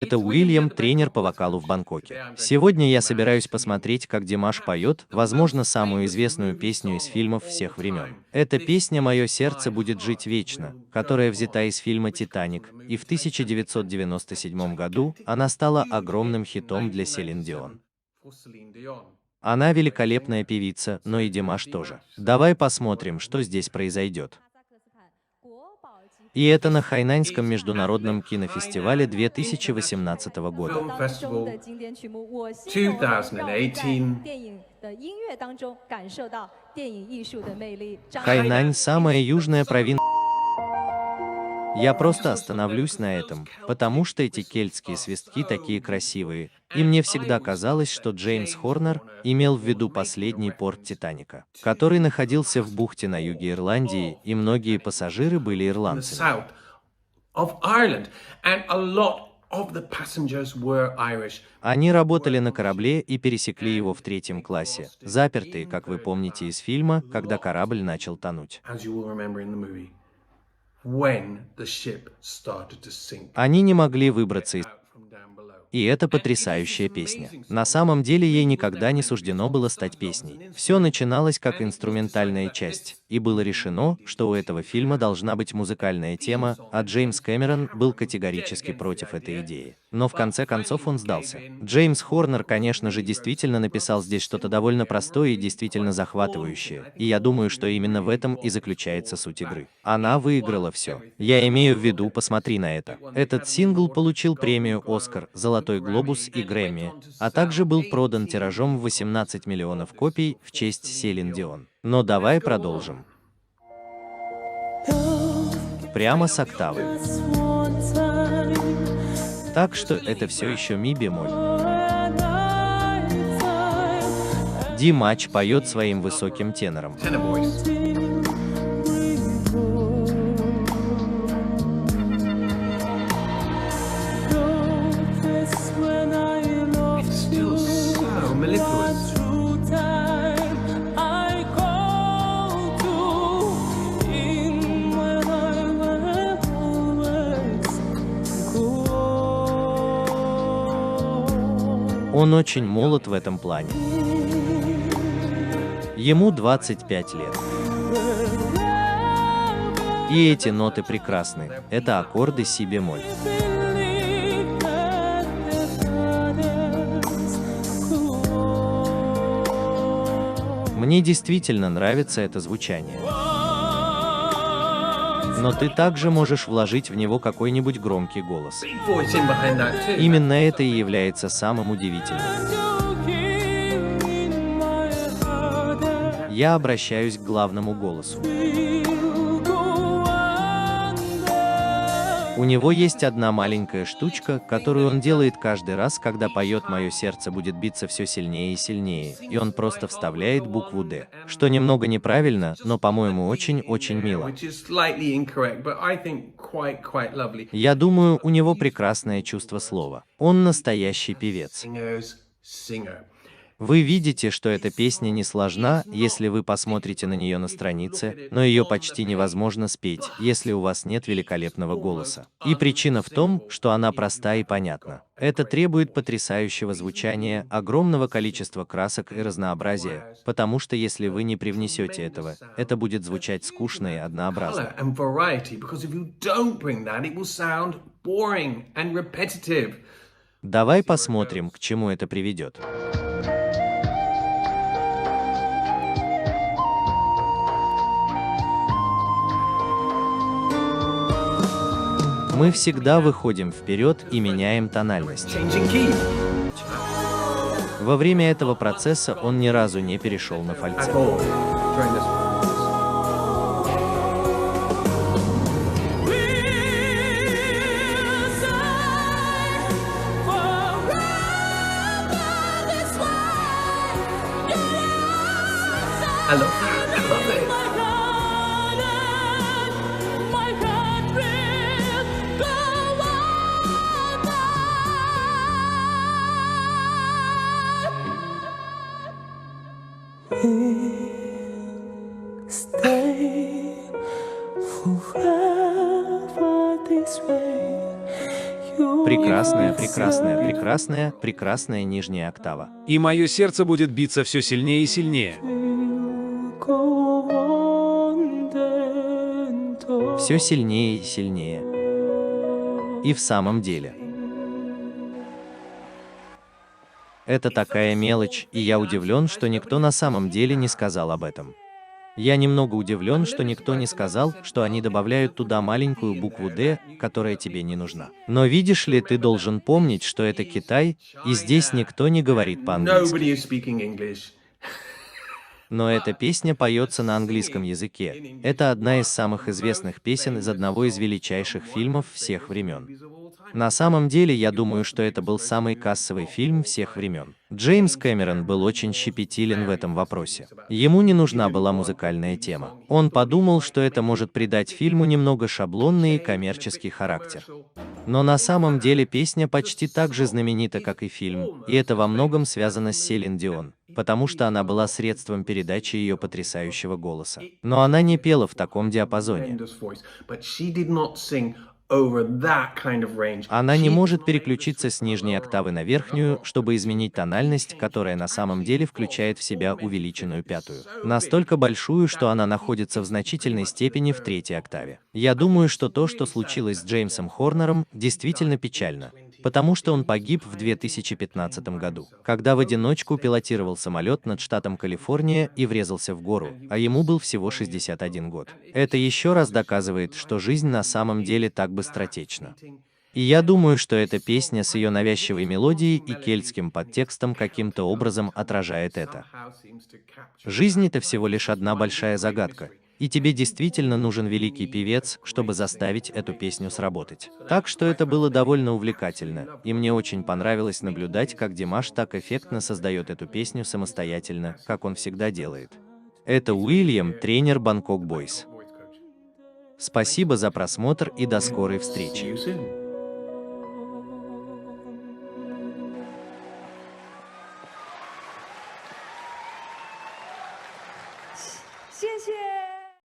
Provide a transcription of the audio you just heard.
Это Уильям, тренер по вокалу в Бангкоке. Сегодня я собираюсь посмотреть, как Димаш поет, возможно, самую известную песню из фильмов всех времен. Эта песня «Мое сердце будет жить вечно», которая взята из фильма «Титаник», и в 1997 году она стала огромным хитом для Селин Дион. Она великолепная певица, но и Димаш тоже. Давай посмотрим, что здесь произойдет. И это на Хайнаньском международном кинофестивале 2018 года. Хайнань – самая южная провинция. Я просто остановлюсь на этом, потому что эти кельтские свистки такие красивые, и мне всегда казалось, что Джеймс Хорнер имел в виду последний порт Титаника, который находился в бухте на юге Ирландии, и многие пассажиры были ирландцами. Они работали на корабле и пересекли его в 3-м классе, запертые, как вы помните из фильма, когда корабль начал тонуть. Они не могли выбраться из... И это потрясающая песня. На самом деле ей никогда не суждено было стать песней. Все начиналось как инструментальная часть, и было решено, что у этого фильма должна быть музыкальная тема, а Джеймс Кэмерон был категорически против этой идеи. Но в конце концов он сдался. Джеймс Хорнер, конечно же, действительно написал здесь что-то довольно простое и действительно захватывающее, и я думаю, что именно в этом и заключается суть игры. Она выиграла все. Я имею в виду, посмотри на это. Этот сингл получил премию «Оскар», «Золотой глобус» и «Грэмми», а также был продан тиражом в 18 миллионов копий в честь Селин Дион. Но давай продолжим. Прямо с октавы. Так что это все еще ми бемоль. Димач поет своим высоким тенором. Он очень молод в этом плане. Ему 25 лет. И эти ноты прекрасны. Это аккорды си бемоль. Мне действительно нравится это звучание. Но ты также можешь вложить в него какой-нибудь громкий голос. Именно это и является самым удивительным. Я обращаюсь к главному голосу. У него есть одна маленькая штучка, которую он делает каждый раз, когда поет «Мое сердце будет биться все сильнее и сильнее», и он просто вставляет букву «Д», что немного неправильно, но, по-моему, очень-очень мило. Я думаю, у него прекрасное чувство слова. Он настоящий певец. Вы видите, что эта песня не сложна, если вы посмотрите на нее на странице, но ее почти невозможно спеть, если у вас нет великолепного голоса. И причина в том, что она проста и понятна. Это требует потрясающего звучания, огромного количества красок и разнообразия, потому что если вы не привнесете этого, это будет звучать скучно и однообразно. Давай посмотрим, к чему это приведет. Мы всегда выходим вперед и меняем тональность. Во время этого процесса он ни разу не перешел на фальцет. Прекрасно. прекрасная, прекрасная, прекрасная, прекрасная нижняя октава. И мое сердце будет биться все сильнее и сильнее. Все сильнее и сильнее. И в самом деле. Это такая мелочь, и я удивлен, что никто на самом деле не сказал об этом. Я немного удивлен, что никто не сказал, что они добавляют туда маленькую букву «Д», которая тебе не нужна. Но видишь ли, ты должен помнить, что это Китай, и здесь никто не говорит по-английски. Но эта песня поется на английском языке. Это одна из самых известных песен из одного из величайших фильмов всех времен. На самом деле, я думаю, что это был самый кассовый фильм всех времен. Джеймс Кэмерон был очень щепетилен в этом вопросе. Ему не нужна была музыкальная тема. Он подумал, что это может придать фильму немного шаблонный и коммерческий характер. Но на самом деле песня почти так же знаменита, как и фильм, и это во многом связано с Селин Дион, потому что она была средством передачи ее потрясающего голоса. Но она не пела в таком диапазоне. Она не может переключиться с нижней октавы на верхнюю, чтобы изменить тональность, которая на самом деле включает в себя увеличенную пятую. Настолько большую, что она находится в значительной степени в третьей октаве. Я думаю, что то, что случилось с Джеймсом Хорнером, действительно печально, потому что он погиб в 2015 году, когда в одиночку пилотировал самолет над штатом Калифорния и врезался в гору, а ему был всего 61 год. Это еще раз доказывает, что жизнь на самом деле так быстротечна. И я думаю, что эта песня с ее навязчивой мелодией и кельтским подтекстом каким-то образом отражает это. Жизнь — это всего лишь одна большая загадка, и тебе действительно нужен великий певец, чтобы заставить эту песню сработать. Так что это было довольно увлекательно, и мне очень понравилось наблюдать, как Димаш так эффектно создает эту песню самостоятельно, как он всегда делает. Это Уильям, тренер Бангкок Бойз. Спасибо за просмотр и до скорой встречи. 谢谢。